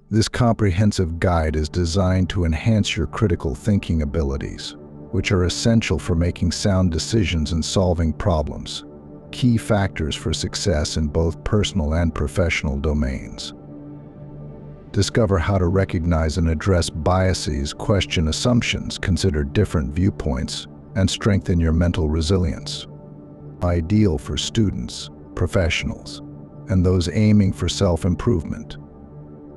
This comprehensive guide is designed to enhance your critical thinking abilities, which are essential for making sound decisions and solving problems, key factors for success in both personal and professional domains. Discover how to recognize and address biases, question assumptions, consider different viewpoints, and strengthen your mental resilience. Ideal for students, professionals, and those aiming for self-improvement.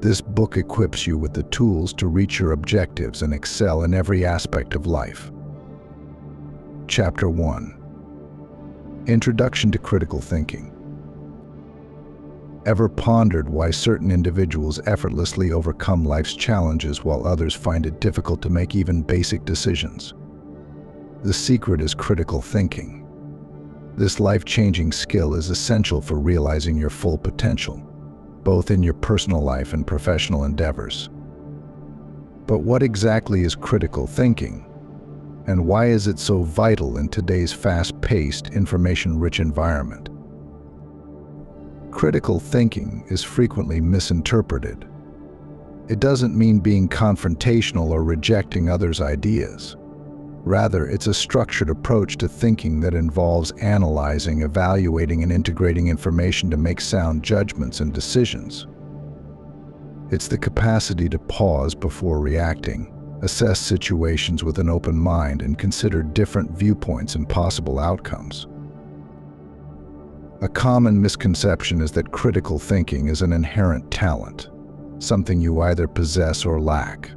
This book equips you with the tools to reach your objectives and excel in every aspect of life. Chapter 1. Introduction to Critical Thinking. Ever pondered why certain individuals effortlessly overcome life's challenges while others find it difficult to make even basic decisions? The secret is critical thinking. This life-changing skill is essential for realizing your full potential, both in your personal life and professional endeavors. But what exactly is critical thinking? And why is it so vital in today's fast-paced, information-rich environment? Critical thinking is frequently misinterpreted. It doesn't mean being confrontational or rejecting others' ideas. Rather, it's a structured approach to thinking that involves analyzing, evaluating, and integrating information to make sound judgments and decisions. It's the capacity to pause before reacting, assess situations with an open mind, and consider different viewpoints and possible outcomes. A common misconception is that critical thinking is an inherent talent, something you either possess or lack.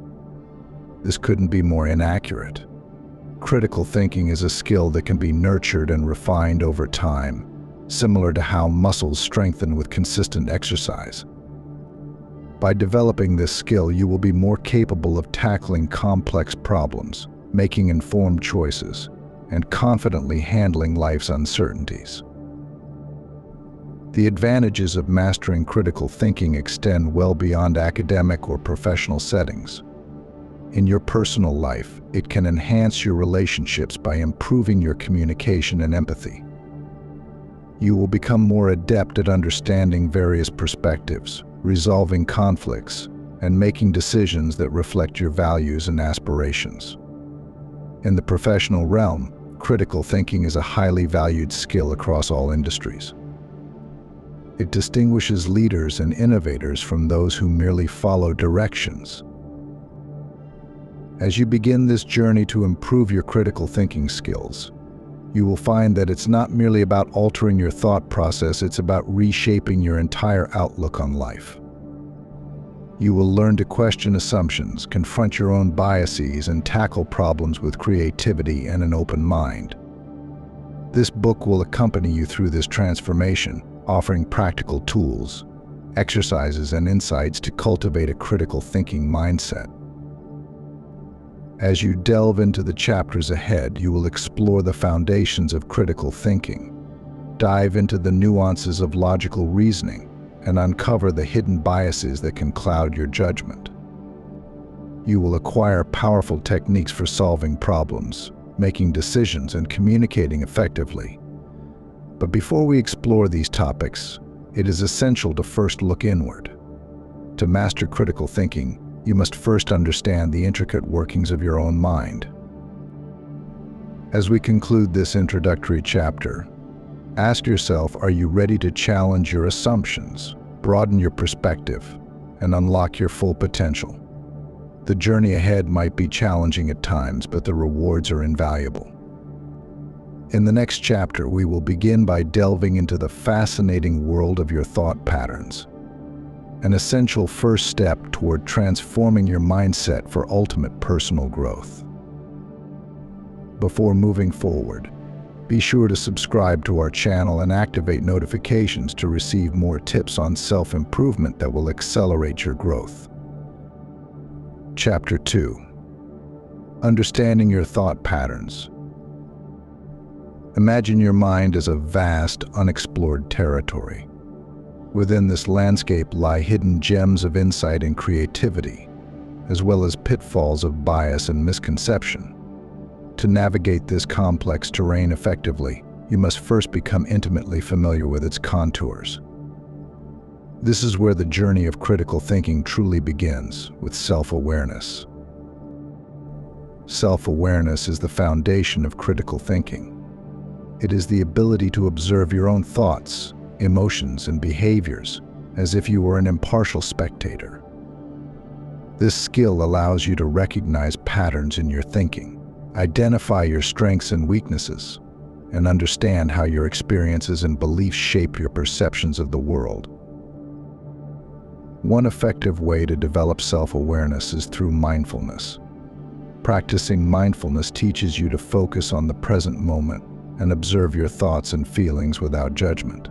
This couldn't be more inaccurate. Critical thinking is a skill that can be nurtured and refined over time, similar to how muscles strengthen with consistent exercise. By developing this skill, you will be more capable of tackling complex problems, making informed choices, and confidently handling life's uncertainties. The advantages of mastering critical thinking extend well beyond academic or professional settings. In your personal life, it can enhance your relationships by improving your communication and empathy. You will become more adept at understanding various perspectives, resolving conflicts, and making decisions that reflect your values and aspirations. In the professional realm, critical thinking is a highly valued skill across all industries. It distinguishes leaders and innovators from those who merely follow directions. As you begin this journey to improve your critical thinking skills, you will find that it's not merely about altering your thought process, it's about reshaping your entire outlook on life. You will learn to question assumptions, confront your own biases, and tackle problems with creativity and an open mind. This book will accompany you through this transformation, offering practical tools, exercises, and insights to cultivate a critical thinking mindset. As you delve into the chapters ahead, you will explore the foundations of critical thinking, dive into the nuances of logical reasoning, and uncover the hidden biases that can cloud your judgment. You will acquire powerful techniques for solving problems, making decisions, and communicating effectively. But before we explore these topics, it is essential to first look inward. To master critical thinking, you must first understand the intricate workings of your own mind. As we conclude this introductory chapter, ask yourself, are you ready to challenge your assumptions, broaden your perspective, and unlock your full potential? The journey ahead might be challenging at times, but the rewards are invaluable. In the next chapter, we will begin by delving into the fascinating world of your thought patterns, an essential first step toward transforming your mindset for ultimate personal growth. Before moving forward, be sure to subscribe to our channel and activate notifications to receive more tips on self-improvement that will accelerate your growth. Chapter 2. Understanding your thought patterns. Imagine your mind as a vast, unexplored territory. Within this landscape lie hidden gems of insight and creativity, as well as pitfalls of bias and misconception. To navigate this complex terrain effectively, you must first become intimately familiar with its contours. This is where the journey of critical thinking truly begins, with self-awareness. Self-awareness is the foundation of critical thinking. It is the ability to observe your own thoughts, emotions, and behaviors as if you were an impartial spectator. This skill allows you to recognize patterns in your thinking, identify your strengths and weaknesses, and understand how your experiences and beliefs shape your perceptions of the world. One effective way to develop self-awareness is through mindfulness. Practicing mindfulness teaches you to focus on the present moment and observe your thoughts and feelings without judgment.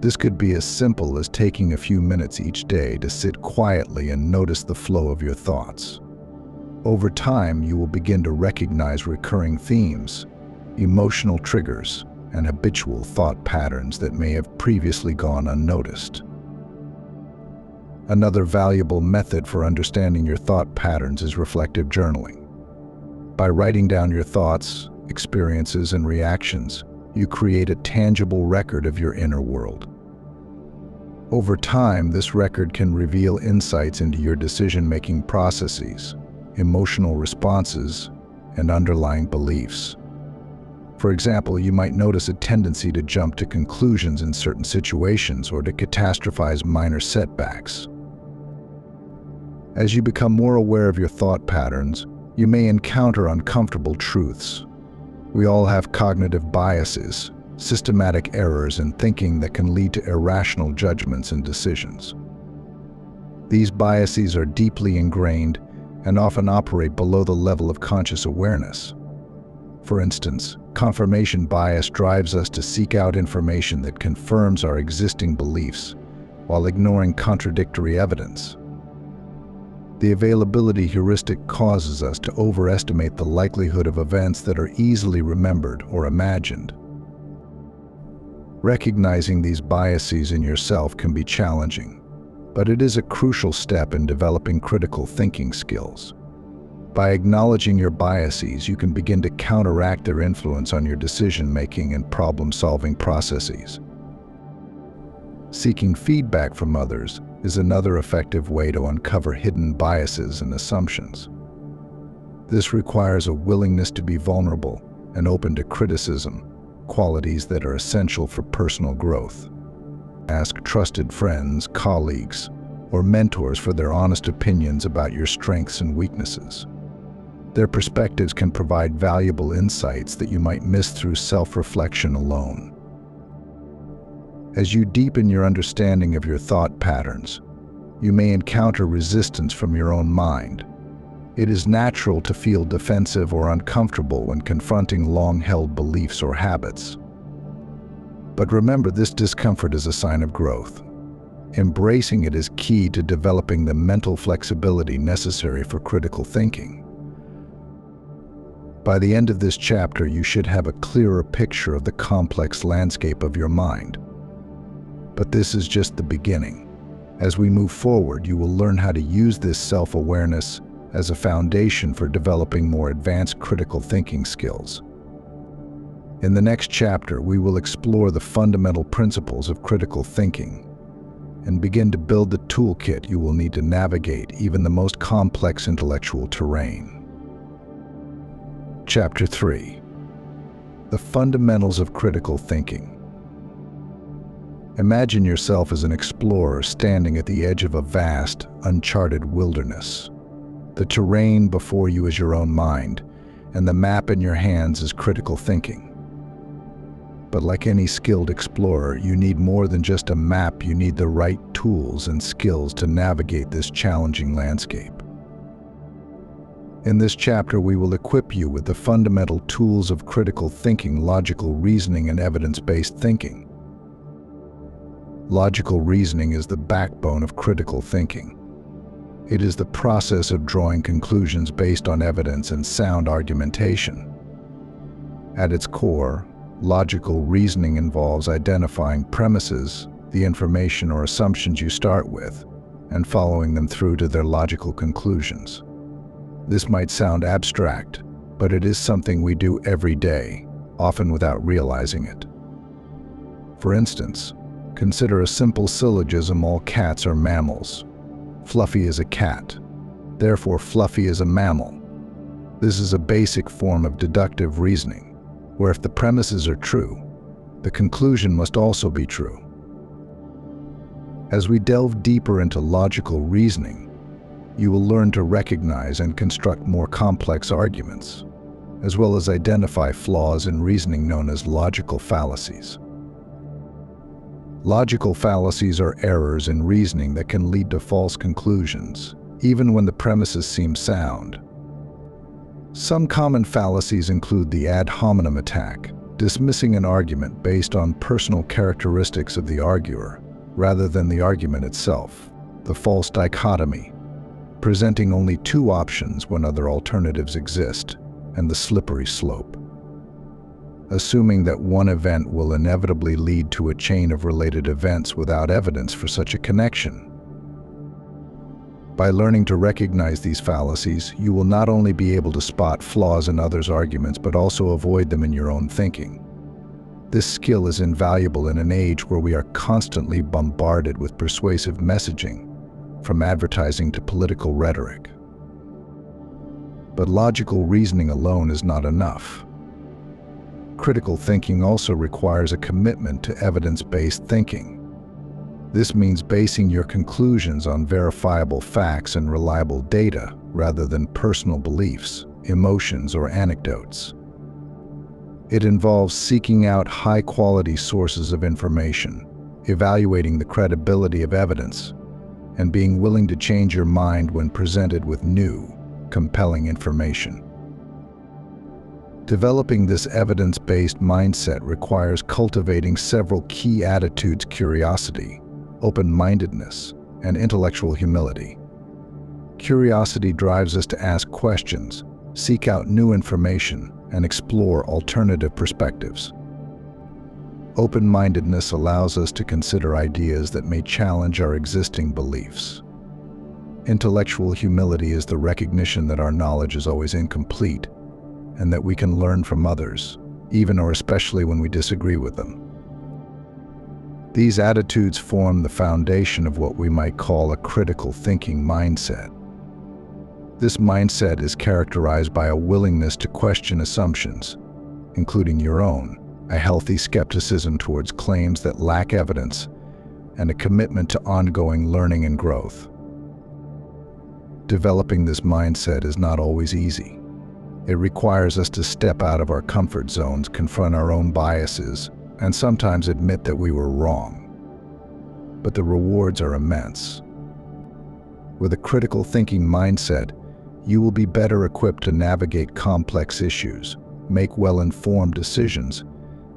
This could be as simple as taking a few minutes each day to sit quietly and notice the flow of your thoughts. Over time, you will begin to recognize recurring themes, emotional triggers, and habitual thought patterns that may have previously gone unnoticed. Another valuable method for understanding your thought patterns is reflective journaling. By writing down your thoughts, experiences, and reactions, you create a tangible record of your inner world. Over time, this record can reveal insights into your decision-making processes, emotional responses, and underlying beliefs. For example, you might notice a tendency to jump to conclusions in certain situations or to catastrophize minor setbacks. As you become more aware of your thought patterns, you may encounter uncomfortable truths. We all have cognitive biases, systematic errors in thinking that can lead to irrational judgments and decisions. These biases are deeply ingrained and often operate below the level of conscious awareness. For instance, confirmation bias drives us to seek out information that confirms our existing beliefs, while ignoring contradictory evidence. The availability heuristic causes us to overestimate the likelihood of events that are easily remembered or imagined. Recognizing these biases in yourself can be challenging, but it is a crucial step in developing critical thinking skills. By acknowledging your biases, you can begin to counteract their influence on your decision-making and problem-solving processes. Seeking feedback from others is another effective way to uncover hidden biases and assumptions. This requires a willingness to be vulnerable and open to criticism, qualities that are essential for personal growth. Ask trusted friends, colleagues, or mentors for their honest opinions about your strengths and weaknesses. Their perspectives can provide valuable insights that you might miss through self-reflection alone. As you deepen your understanding of your thought patterns, you may encounter resistance from your own mind. It is natural to feel defensive or uncomfortable when confronting long-held beliefs or habits. But remember, this discomfort is a sign of growth. Embracing it is key to developing the mental flexibility necessary for critical thinking. By the end of this chapter, you should have a clearer picture of the complex landscape of your mind. But this is just the beginning. As we move forward, you will learn how to use this self-awareness as a foundation for developing more advanced critical thinking skills. In the next chapter, we will explore the fundamental principles of critical thinking and begin to build the toolkit you will need to navigate even the most complex intellectual terrain. Chapter 3. The fundamentals of critical thinking. Imagine yourself as an explorer standing at the edge of a vast, uncharted wilderness. The terrain before you is your own mind, and the map in your hands is critical thinking. But like any skilled explorer, you need more than just a map. You need the right tools and skills to navigate this challenging landscape. In this chapter, we will equip you with the fundamental tools of critical thinking, logical reasoning, and evidence-based thinking. Logical reasoning is the backbone of critical thinking. It is the process of drawing conclusions based on evidence and sound argumentation. At its core, logical reasoning involves identifying premises, the information or assumptions you start with, and following them through to their logical conclusions. This might sound abstract, but it is something we do every day, often without realizing it. For instance, Consider a simple syllogism: all cats are mammals. Fluffy is a cat. Therefore, Fluffy is a mammal. This is a basic form of deductive reasoning, where if the premises are true, the conclusion must also be true. As we delve deeper into logical reasoning, you will learn to recognize and construct more complex arguments, as well as identify flaws in reasoning known as logical fallacies. Logical fallacies are errors in reasoning that can lead to false conclusions, even when the premises seem sound. Some common fallacies include the ad hominem attack, dismissing an argument based on personal characteristics of the arguer rather than the argument itself; the false dichotomy, presenting only two options when other alternatives exist; and the slippery slope, assuming that one event will inevitably lead to a chain of related events without evidence for such a connection. By learning to recognize these fallacies, you will not only be able to spot flaws in others' arguments, but also avoid them in your own thinking. This skill is invaluable in an age where we are constantly bombarded with persuasive messaging, from advertising to political rhetoric. But logical reasoning alone is not enough. Critical thinking also requires a commitment to evidence-based thinking. This means basing your conclusions on verifiable facts and reliable data rather than personal beliefs, emotions, or anecdotes. It involves seeking out high-quality sources of information, evaluating the credibility of evidence, and being willing to change your mind when presented with new, compelling information. Developing this evidence-based mindset requires cultivating several key attitudes: curiosity, open-mindedness, and intellectual humility. Curiosity drives us to ask questions, seek out new information, and explore alternative perspectives. Open-mindedness allows us to consider ideas that may challenge our existing beliefs. Intellectual humility is the recognition that our knowledge is always incomplete and that we can learn from others, even or especially when we disagree with them. These attitudes form the foundation of what we might call a critical thinking mindset. This mindset is characterized by a willingness to question assumptions, including your own, a healthy skepticism towards claims that lack evidence, and a commitment to ongoing learning and growth. Developing this mindset is not always easy. It requires us to step out of our comfort zones, confront our own biases, and sometimes admit that we were wrong. But the rewards are immense. With a critical thinking mindset, you will be better equipped to navigate complex issues, make well-informed decisions,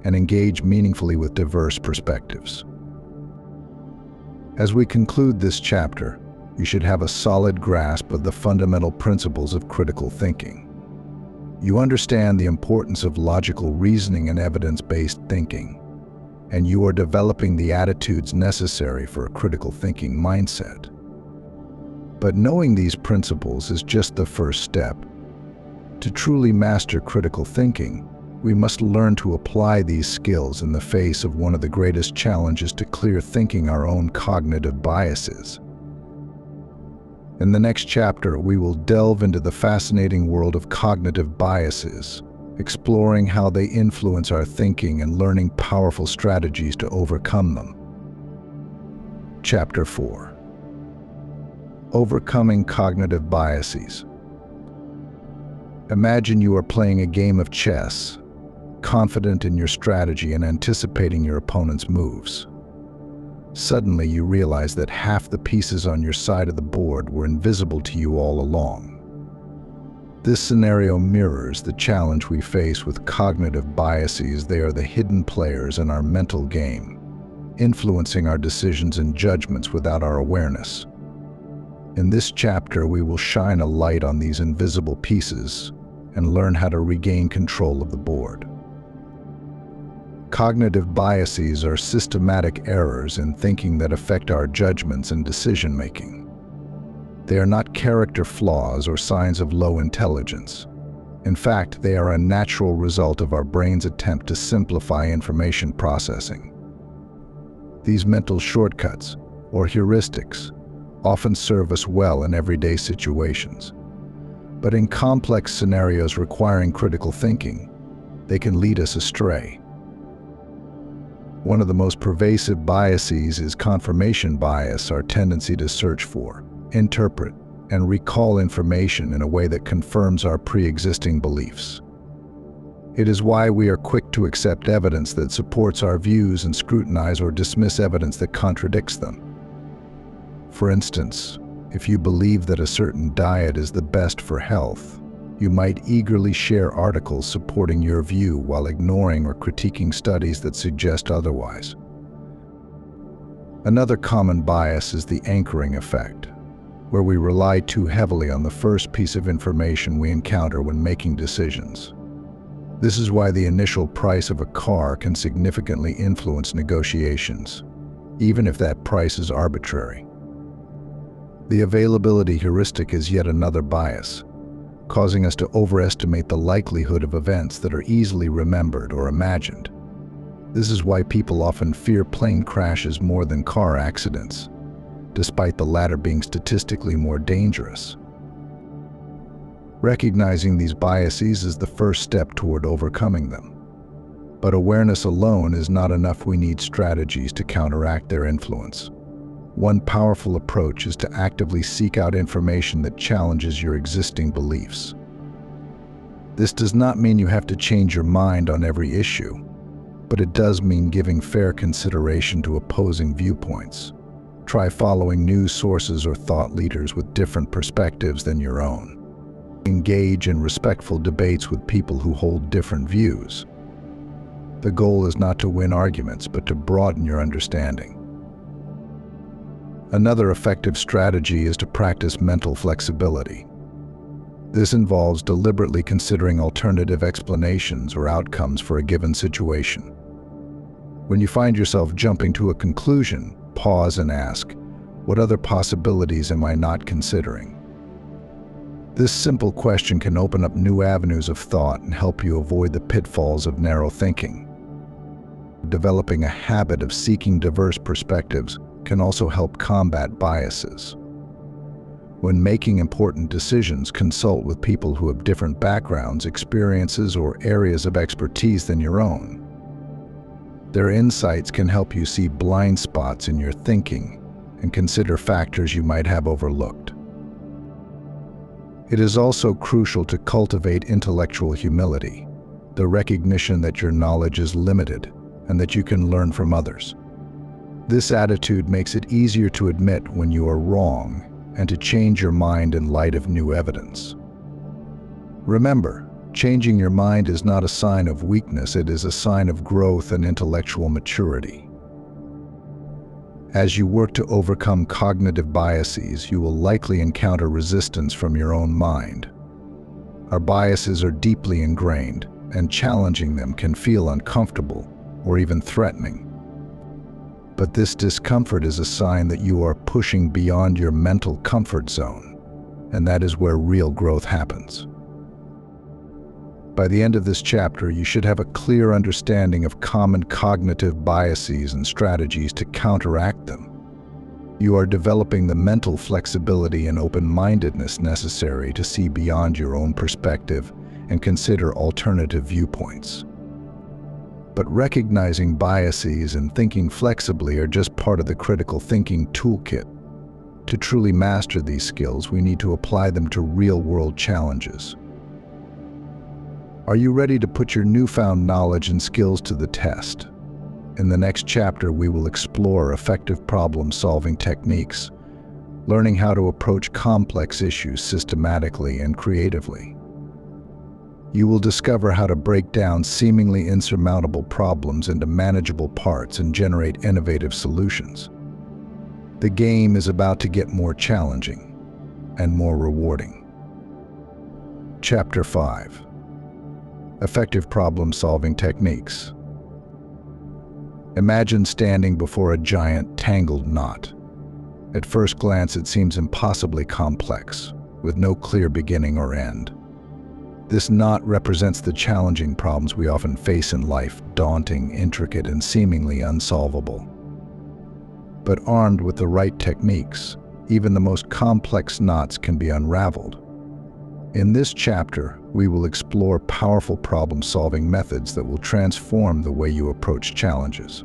and engage meaningfully with diverse perspectives. As we conclude this chapter, you should have a solid grasp of the fundamental principles of critical thinking. You understand the importance of logical reasoning and evidence-based thinking, and you are developing the attitudes necessary for a critical thinking mindset. But knowing these principles is just the first step. To truly master critical thinking, we must learn to apply these skills in the face of one of the greatest challenges to clear thinking: our own cognitive biases. In the next chapter, we will delve into the fascinating world of cognitive biases, exploring how they influence our thinking and learning powerful strategies to overcome them. Chapter 4: Overcoming Cognitive Biases. Imagine you are playing a game of chess, confident in your strategy and anticipating your opponent's moves. Suddenly, you realize that half the pieces on your side of the board were invisible to you all along. This scenario mirrors the challenge we face with cognitive biases. They are the hidden players in our mental game, influencing our decisions and judgments without our awareness. In this chapter, we will shine a light on these invisible pieces and learn how to regain control of the board. Cognitive biases are systematic errors in thinking that affect our judgments and decision-making. They are not character flaws or signs of low intelligence. In fact, they are a natural result of our brain's attempt to simplify information processing. These mental shortcuts, or heuristics, often serve us well in everyday situations. But in complex scenarios requiring critical thinking, they can lead us astray. One of the most pervasive biases is confirmation bias, our tendency to search for, interpret, and recall information in a way that confirms our pre-existing beliefs. It is why we are quick to accept evidence that supports our views and scrutinize or dismiss evidence that contradicts them. For instance, if you believe that a certain diet is the best for health, you might eagerly share articles supporting your view while ignoring or critiquing studies that suggest otherwise. Another common bias is the anchoring effect, where we rely too heavily on the first piece of information we encounter when making decisions. This is why the initial price of a car can significantly influence negotiations, even if that price is arbitrary. The availability heuristic is yet another bias, causing us to overestimate the likelihood of events that are easily remembered or imagined. This is why people often fear plane crashes more than car accidents, despite the latter being statistically more dangerous. Recognizing these biases is the first step toward overcoming them. But awareness alone is not enough. We need strategies to counteract their influence. One powerful approach is to actively seek out information that challenges your existing beliefs. This does not mean you have to change your mind on every issue, but it does mean giving fair consideration to opposing viewpoints. Try following news sources or thought leaders with different perspectives than your own. Engage in respectful debates with people who hold different views. The goal is not to win arguments, but to broaden your understanding. Another effective strategy is to practice mental flexibility. This involves deliberately considering alternative explanations or outcomes for a given situation. When you find yourself jumping to a conclusion, pause and ask, what other possibilities am I not considering? This simple question can open up new avenues of thought and help you avoid the pitfalls of narrow thinking. Developing a habit of seeking diverse perspectives can also help combat biases. When making important decisions, consult with people who have different backgrounds, experiences, or areas of expertise than your own. Their insights can help you see blind spots in your thinking and consider factors you might have overlooked. It is also crucial to cultivate intellectual humility, the recognition that your knowledge is limited and that you can learn from others. This attitude makes it easier to admit when you are wrong and to change your mind in light of new evidence. Remember, changing your mind is not a sign of weakness, it is a sign of growth and intellectual maturity. As you work to overcome cognitive biases, you will likely encounter resistance from your own mind. Our biases are deeply ingrained, and challenging them can feel uncomfortable or even threatening. But this discomfort is a sign that you are pushing beyond your mental comfort zone, and that is where real growth happens. By the end of this chapter, you should have a clear understanding of common cognitive biases and strategies to counteract them. You are developing the mental flexibility and open-mindedness necessary to see beyond your own perspective and consider alternative viewpoints. But recognizing biases and thinking flexibly are just part of the critical thinking toolkit. To truly master these skills, we need to apply them to real-world challenges. Are you ready to put your newfound knowledge and skills to the test? In the next chapter, we will explore effective problem-solving techniques, learning how to approach complex issues systematically and creatively. You will discover how to break down seemingly insurmountable problems into manageable parts and generate innovative solutions. The game is about to get more challenging and more rewarding. Chapter 5. Effective problem-solving techniques. Imagine standing before a giant, tangled knot. At first glance, it seems impossibly complex, with no clear beginning or end. This knot represents the challenging problems we often face in life, daunting, intricate, and seemingly unsolvable. But armed with the right techniques, even the most complex knots can be unraveled. In this chapter, we will explore powerful problem-solving methods that will transform the way you approach challenges.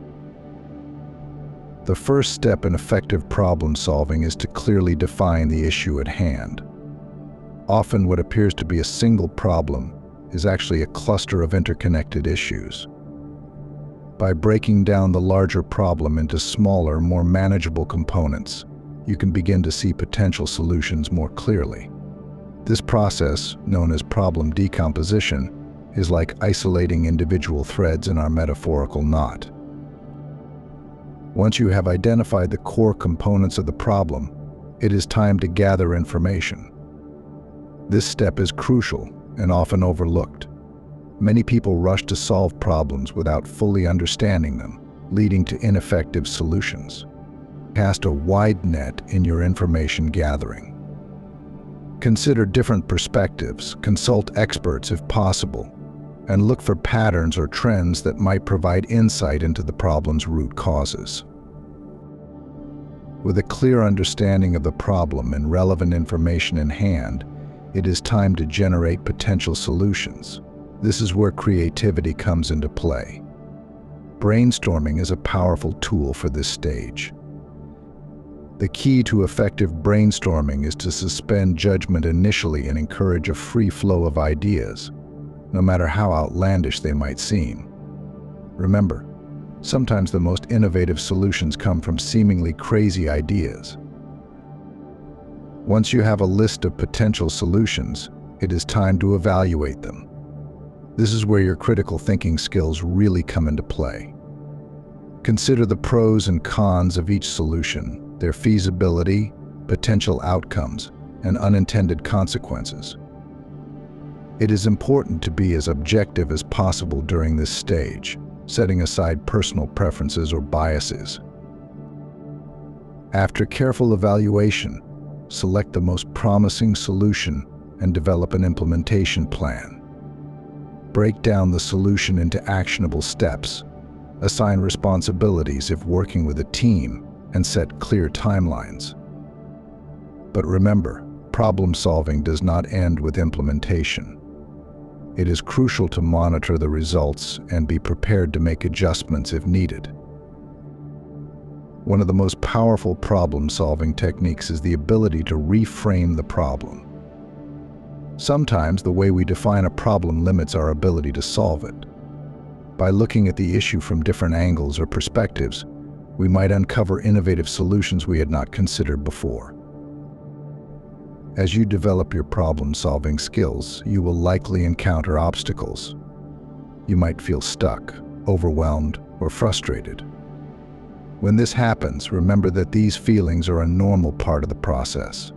The first step in effective problem-solving is to clearly define the issue at hand. Often what appears to be a single problem is actually a cluster of interconnected issues. By breaking down the larger problem into smaller, more manageable components, you can begin to see potential solutions more clearly. This process, known as problem decomposition, is like isolating individual threads in our metaphorical knot. Once you have identified the core components of the problem, it is time to gather information. This step is crucial and often overlooked. Many people rush to solve problems without fully understanding them, leading to ineffective solutions. Cast a wide net in your information gathering. Consider different perspectives, consult experts if possible, and look for patterns or trends that might provide insight into the problem's root causes. With a clear understanding of the problem and relevant information in hand, it is time to generate potential solutions. This is where creativity comes into play. Brainstorming is a powerful tool for this stage. The key to effective brainstorming is to suspend judgment initially and encourage a free flow of ideas, no matter how outlandish they might seem. Remember, sometimes the most innovative solutions come from seemingly crazy ideas. Once you have a list of potential solutions, it is time to evaluate them. This is where your critical thinking skills really come into play. Consider the pros and cons of each solution, their feasibility, potential outcomes, and unintended consequences. It is important to be as objective as possible during this stage, setting aside personal preferences or biases. After careful evaluation, select the most promising solution and develop an implementation plan. Break down the solution into actionable steps, assign responsibilities if working with a team, and set clear timelines. But remember, problem-solving does not end with implementation. It is crucial to monitor the results and be prepared to make adjustments if needed. One of the most powerful problem-solving techniques is the ability to reframe the problem. Sometimes the way we define a problem limits our ability to solve it. By looking at the issue from different angles or perspectives, we might uncover innovative solutions we had not considered before. As you develop your problem-solving skills, you will likely encounter obstacles. You might feel stuck, overwhelmed, or frustrated. When this happens, remember that these feelings are a normal part of the process.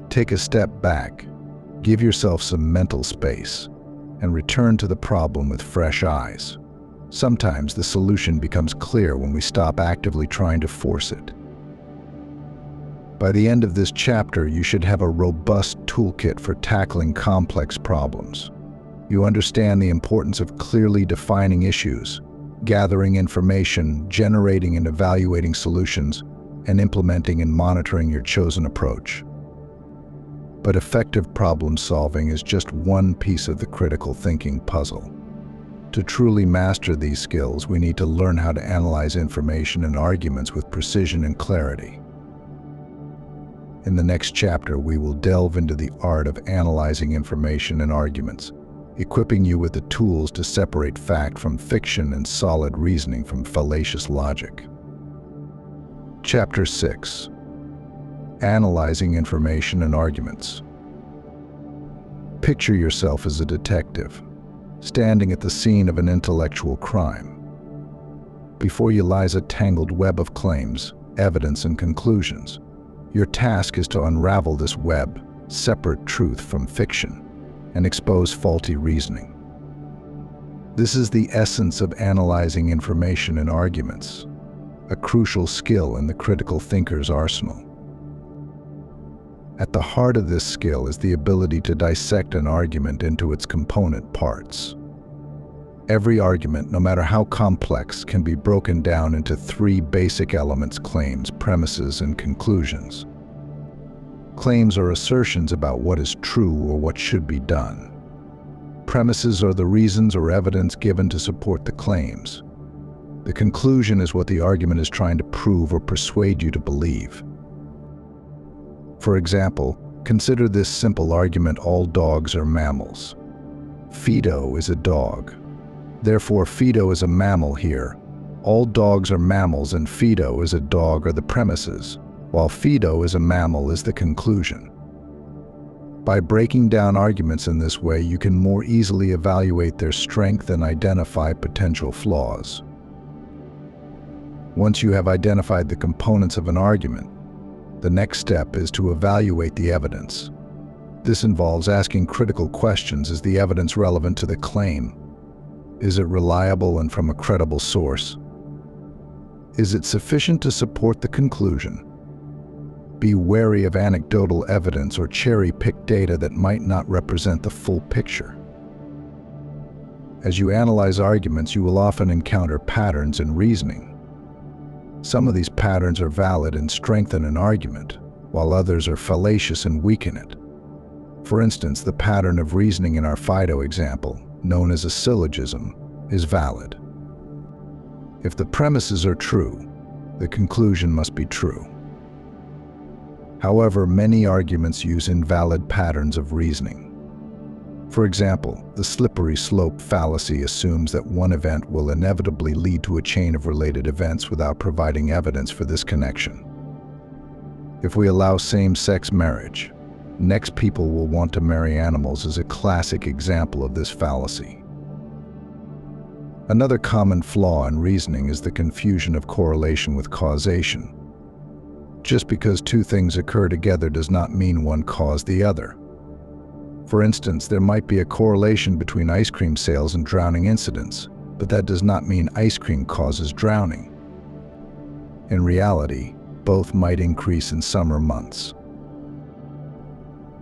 Take a step back, give yourself some mental space, and return to the problem with fresh eyes. Sometimes the solution becomes clear when we stop actively trying to force it. By the end of this chapter, you should have a robust toolkit for tackling complex problems. You understand the importance of clearly defining issues, gathering information, generating and evaluating solutions, and implementing and monitoring your chosen approach. But effective problem solving is just one piece of the critical thinking puzzle. To truly master these skills, we need to learn how to analyze information and arguments with precision and clarity. In the next chapter, we will delve into the art of analyzing information and arguments, equipping you with the tools to separate fact from fiction and solid reasoning from fallacious logic. Chapter 6. Analyzing information and arguments. Picture yourself as a detective, standing at the scene of an intellectual crime. Before you lies a tangled web of claims, evidence, and conclusions. Your task is to unravel this web, separate truth from fiction, and expose faulty reasoning. This is the essence of analyzing information and arguments, a crucial skill in the critical thinker's arsenal. At the heart of this skill is the ability to dissect an argument into its component parts. Every argument, no matter how complex, can be broken down into three basic elements: claims, premises, and conclusions. Claims are assertions about what is true or what should be done. Premises are the reasons or evidence given to support the claims. The conclusion is what the argument is trying to prove or persuade you to believe. For example, consider this simple argument: all dogs are mammals. Fido is a dog. Therefore, Fido is a mammal here. All dogs are mammals and Fido is a dog are the premises, while Fido is a mammal is the conclusion. By breaking down arguments in this way, you can more easily evaluate their strength and identify potential flaws. Once you have identified the components of an argument, the next step is to evaluate the evidence. This involves asking critical questions. Is the evidence relevant to the claim? Is it reliable and from a credible source? Is it sufficient to support the conclusion? Be wary of anecdotal evidence or cherry-picked data that might not represent the full picture. As you analyze arguments, you will often encounter patterns in reasoning. Some of these patterns are valid and strengthen an argument, while others are fallacious and weaken it. For instance, the pattern of reasoning in our Fido example, known as a syllogism, is valid. If the premises are true, the conclusion must be true. However, many arguments use invalid patterns of reasoning. For example, the slippery slope fallacy assumes that one event will inevitably lead to a chain of related events without providing evidence for this connection. If we allow same-sex marriage, next people will want to marry animals is a classic example of this fallacy. Another common flaw in reasoning is the confusion of correlation with causation. Just because two things occur together does not mean one caused the other. For instance, there might be a correlation between ice cream sales and drowning incidents, but that does not mean ice cream causes drowning. In reality, both might increase in summer months.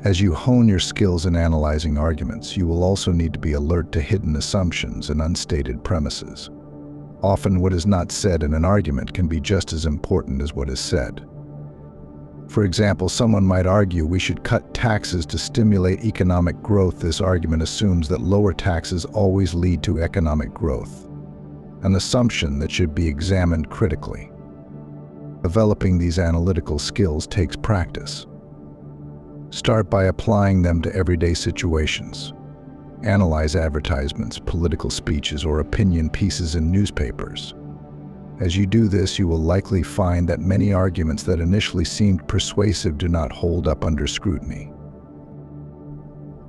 As you hone your skills in analyzing arguments, you will also need to be alert to hidden assumptions and unstated premises. Often, what is not said in an argument can be just as important as what is said. For example, someone might argue we should cut taxes to stimulate economic growth. This argument assumes that lower taxes always lead to economic growth, an assumption that should be examined critically. Developing these analytical skills takes practice. Start by applying them to everyday situations. Analyze advertisements, political speeches, or opinion pieces in newspapers. As you do this, you will likely find that many arguments that initially seemed persuasive do not hold up under scrutiny.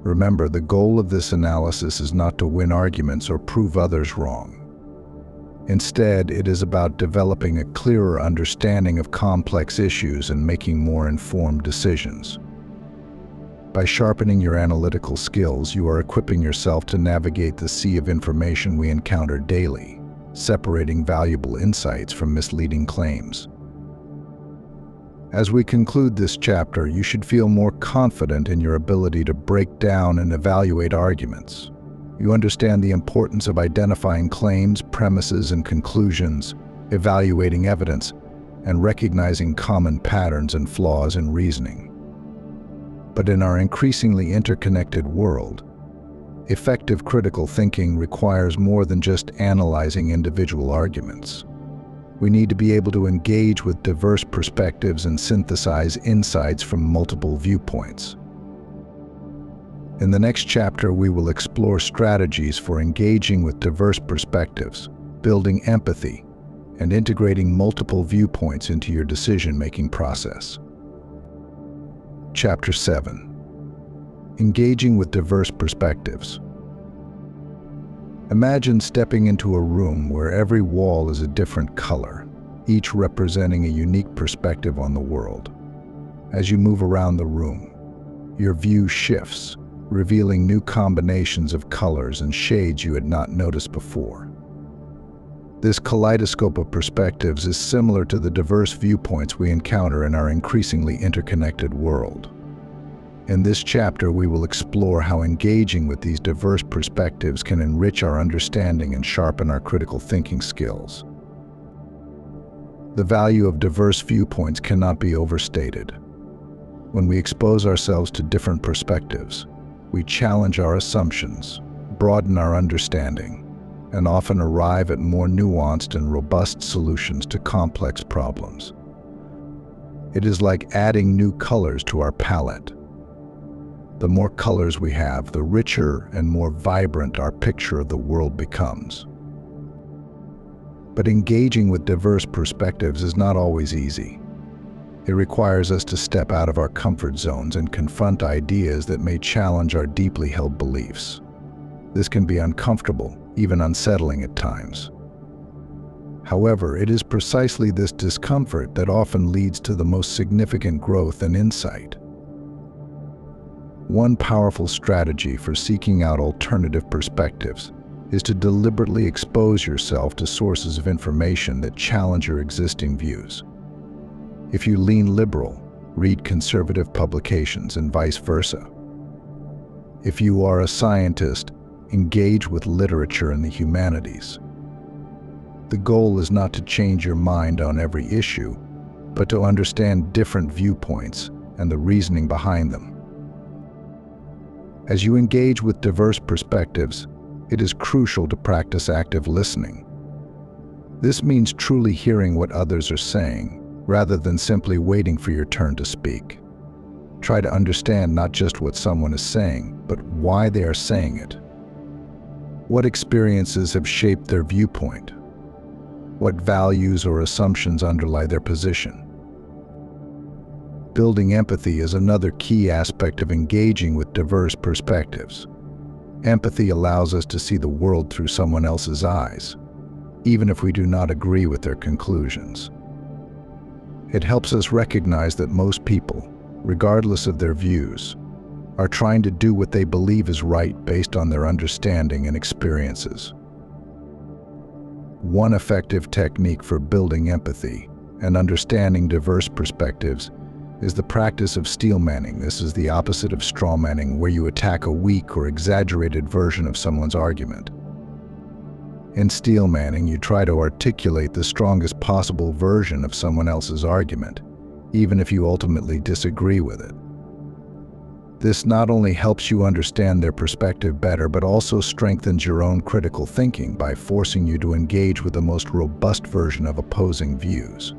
Remember, the goal of this analysis is not to win arguments or prove others wrong. Instead, it is about developing a clearer understanding of complex issues and making more informed decisions. By sharpening your analytical skills, you are equipping yourself to navigate the sea of information we encounter daily, separating valuable insights from misleading claims. As we conclude this chapter, you should feel more confident in your ability to break down and evaluate arguments. You understand the importance of identifying claims, premises, and conclusions, evaluating evidence, and recognizing common patterns and flaws in reasoning. But in our increasingly interconnected world, effective critical thinking requires more than just analyzing individual arguments. We need to be able to engage with diverse perspectives and synthesize insights from multiple viewpoints. In the next chapter, we will explore strategies for engaging with diverse perspectives, building empathy, and integrating multiple viewpoints into your decision-making process. Chapter 7. Engaging with diverse perspectives. Imagine stepping into a room where every wall is a different color, each representing a unique perspective on the world. As you move around the room, your view shifts, revealing new combinations of colors and shades you had not noticed before. This kaleidoscope of perspectives is similar to the diverse viewpoints we encounter in our increasingly interconnected world. In this chapter, we will explore how engaging with these diverse perspectives can enrich our understanding and sharpen our critical thinking skills. The value of diverse viewpoints cannot be overstated. When we expose ourselves to different perspectives, we challenge our assumptions, broaden our understanding, and often arrive at more nuanced and robust solutions to complex problems. It is like adding new colors to our palette. The more colors we have, the richer and more vibrant our picture of the world becomes. But engaging with diverse perspectives is not always easy. It requires us to step out of our comfort zones and confront ideas that may challenge our deeply held beliefs. This can be uncomfortable, even unsettling at times. However, it is precisely this discomfort that often leads to the most significant growth and insight. One powerful strategy for seeking out alternative perspectives is to deliberately expose yourself to sources of information that challenge your existing views. If you lean liberal, read conservative publications and vice versa. If you are a scientist, engage with literature and the humanities. The goal is not to change your mind on every issue, but to understand different viewpoints and the reasoning behind them. As you engage with diverse perspectives, it is crucial to practice active listening. This means truly hearing what others are saying, rather than simply waiting for your turn to speak. Try to understand not just what someone is saying, but why they are saying it. What experiences have shaped their viewpoint? What values or assumptions underlie their position? Building empathy is another key aspect of engaging with diverse perspectives. Empathy allows us to see the world through someone else's eyes, even if we do not agree with their conclusions. It helps us recognize that most people, regardless of their views, are trying to do what they believe is right based on their understanding and experiences. One effective technique for building empathy and understanding diverse perspectives is the practice of steelmanning. This is the opposite of strawmanning, where you attack a weak or exaggerated version of someone's argument. In steelmanning, you try to articulate the strongest possible version of someone else's argument, even if you ultimately disagree with it. This not only helps you understand their perspective better, but also strengthens your own critical thinking by forcing you to engage with the most robust version of opposing views.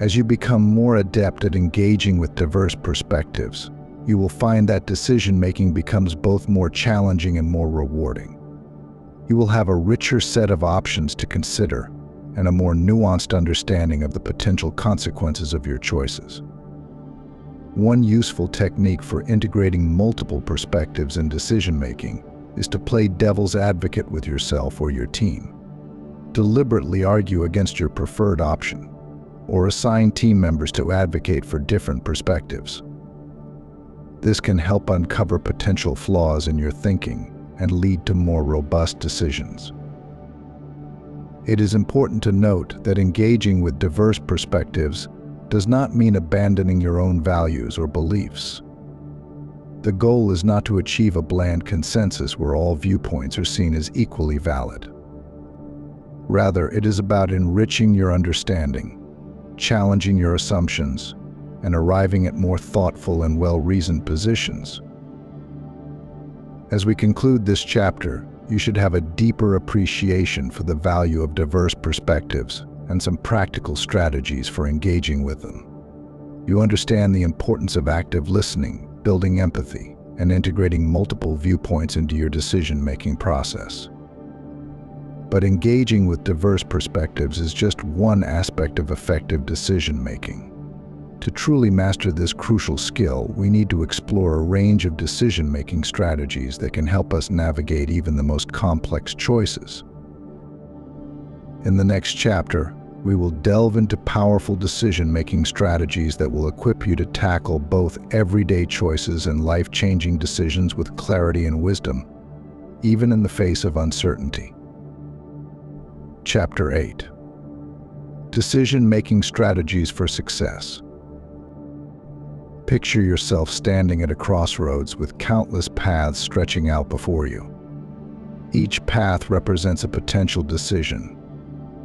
As you become more adept at engaging with diverse perspectives, you will find that decision-making becomes both more challenging and more rewarding. You will have a richer set of options to consider and a more nuanced understanding of the potential consequences of your choices. One useful technique for integrating multiple perspectives in decision-making is to play devil's advocate with yourself or your team. Deliberately argue against your preferred option, or assign team members to advocate for different perspectives. This can help uncover potential flaws in your thinking and lead to more robust decisions. It is important to note that engaging with diverse perspectives does not mean abandoning your own values or beliefs. The goal is not to achieve a bland consensus where all viewpoints are seen as equally valid. Rather, it is about enriching your understanding, challenging your assumptions, and arriving at more thoughtful and well-reasoned positions. As we conclude this chapter, you should have a deeper appreciation for the value of diverse perspectives and some practical strategies for engaging with them. You understand the importance of active listening, building empathy, and integrating multiple viewpoints into your decision-making process. But engaging with diverse perspectives is just one aspect of effective decision-making. To truly master this crucial skill, we need to explore a range of decision-making strategies that can help us navigate even the most complex choices. In the next chapter, we will delve into powerful decision-making strategies that will equip you to tackle both everyday choices and life-changing decisions with clarity and wisdom, even in the face of uncertainty. Chapter 8. Decision-making strategies for success. Picture yourself standing at a crossroads with countless paths stretching out before you. Each path represents a potential decision,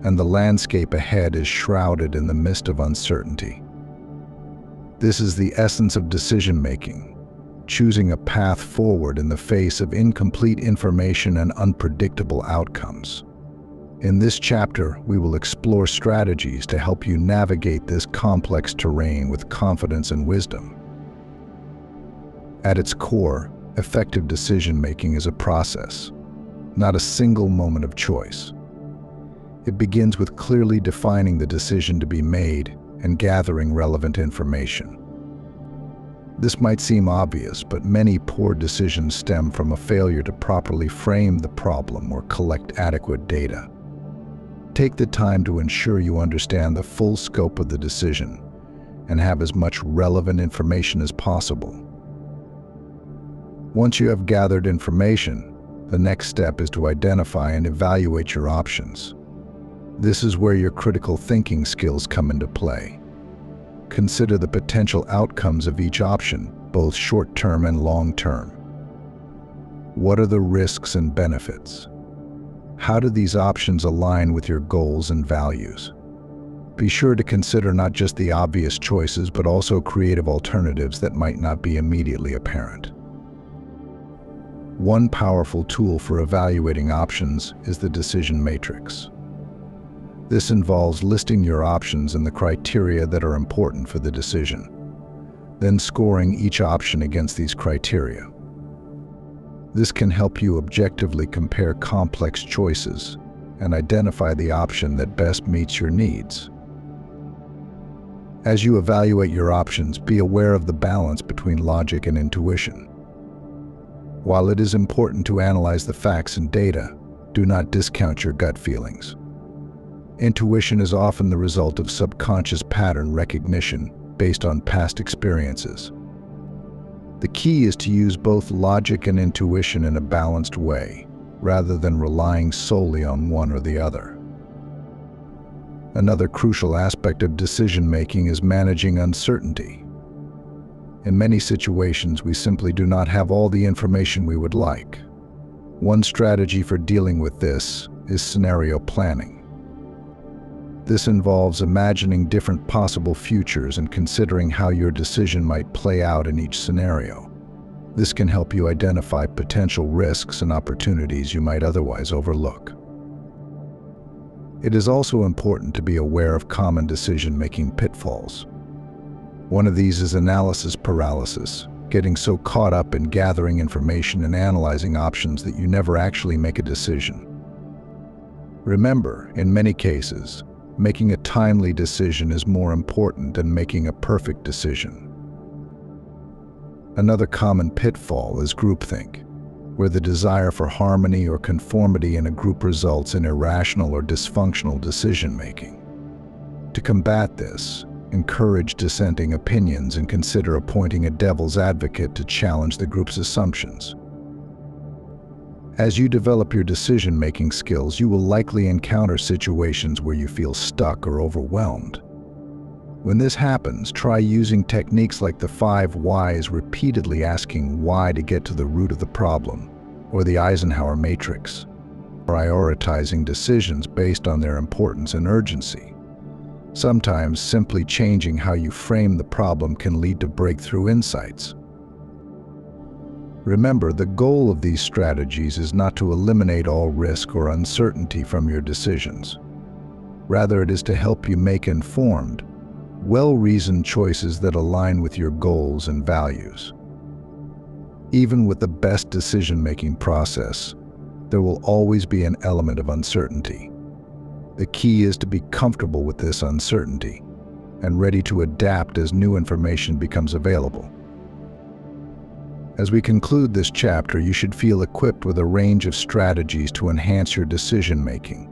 and the landscape ahead is shrouded in the mist of uncertainty. This is the essence of decision-making, choosing a path forward in the face of incomplete information and unpredictable outcomes. In this chapter, we will explore strategies to help you navigate this complex terrain with confidence and wisdom. At its core, effective decision-making is a process, not a single moment of choice. It begins with clearly defining the decision to be made and gathering relevant information. This might seem obvious, but many poor decisions stem from a failure to properly frame the problem or collect adequate data. Take the time to ensure you understand the full scope of the decision and have as much relevant information as possible. Once you have gathered information, the next step is to identify and evaluate your options. This is where your critical thinking skills come into play. Consider the potential outcomes of each option, both short-term and long-term. What are the risks and benefits? How do these options align with your goals and values? Be sure to consider not just the obvious choices, but also creative alternatives that might not be immediately apparent. One powerful tool for evaluating options is the decision matrix. This involves listing your options and the criteria that are important for the decision, then scoring each option against these criteria. This can help you objectively compare complex choices and identify the option that best meets your needs. As you evaluate your options, be aware of the balance between logic and intuition. While it is important to analyze the facts and data, do not discount your gut feelings. Intuition is often the result of subconscious pattern recognition based on past experiences. The key is to use both logic and intuition in a balanced way, rather than relying solely on one or the other. Another crucial aspect of decision-making is managing uncertainty. In many situations, we simply do not have all the information we would like. One strategy for dealing with this is scenario planning. This involves imagining different possible futures and considering how your decision might play out in each scenario. This can help you identify potential risks and opportunities you might otherwise overlook. It is also important to be aware of common decision-making pitfalls. One of these is analysis paralysis, getting so caught up in gathering information and analyzing options that you never actually make a decision. Remember, in many cases, making a timely decision is more important than making a perfect decision. Another common pitfall is groupthink, where the desire for harmony or conformity in a group results in irrational or dysfunctional decision-making. To combat this, encourage dissenting opinions and consider appointing a devil's advocate to challenge the group's assumptions. As you develop your decision-making skills, you will likely encounter situations where you feel stuck or overwhelmed. When this happens, try using techniques like the 5 whys, repeatedly asking why to get to the root of the problem, or the Eisenhower matrix, prioritizing decisions based on their importance and urgency. Sometimes simply changing how you frame the problem can lead to breakthrough insights. Remember, the goal of these strategies is not to eliminate all risk or uncertainty from your decisions. Rather, it is to help you make informed, well-reasoned choices that align with your goals and values. Even with the best decision-making process, there will always be an element of uncertainty. The key is to be comfortable with this uncertainty and ready to adapt as new information becomes available. As we conclude this chapter, you should feel equipped with a range of strategies to enhance your decision-making.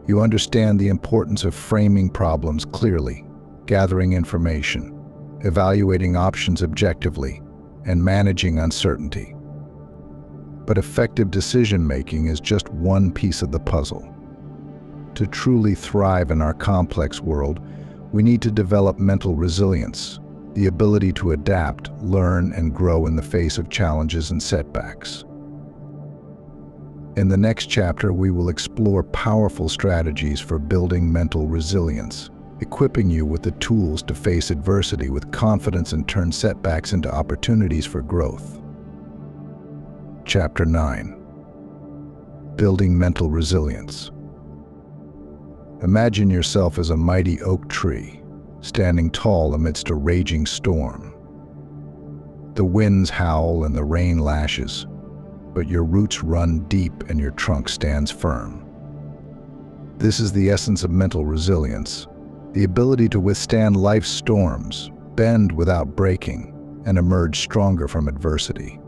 You understand the importance of framing problems clearly, gathering information, evaluating options objectively, and managing uncertainty. But effective decision-making is just one piece of the puzzle. To truly thrive in our complex world, we need to develop mental resilience, the ability to adapt, learn, and grow in the face of challenges and setbacks. In the next chapter, we will explore powerful strategies for building mental resilience, equipping you with the tools to face adversity with confidence and turn setbacks into opportunities for growth. Chapter 9. Building mental resilience. Imagine yourself as a mighty oak tree, standing tall amidst a raging storm. The winds howl and the rain lashes, but your roots run deep and your trunk stands firm. This is the essence of mental resilience, the ability to withstand life's storms, bend without breaking, and emerge stronger from adversity.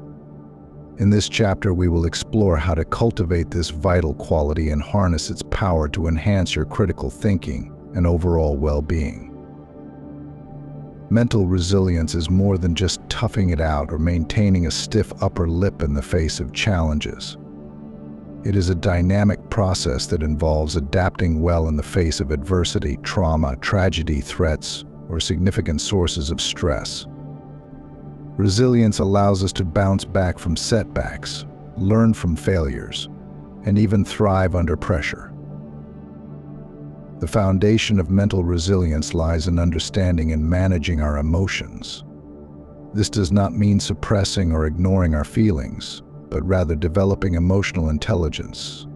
In this chapter, we will explore how to cultivate this vital quality and harness its power to enhance your critical thinking and overall well-being. Mental resilience is more than just toughing it out or maintaining a stiff upper lip in the face of challenges. It is a dynamic process that involves adapting well in the face of adversity, trauma, tragedy, threats, or significant sources of stress. Resilience allows us to bounce back from setbacks, learn from failures, and even thrive under pressure. The foundation of mental resilience lies in understanding and managing our emotions. This does not mean suppressing or ignoring our feelings, but rather developing emotional intelligence,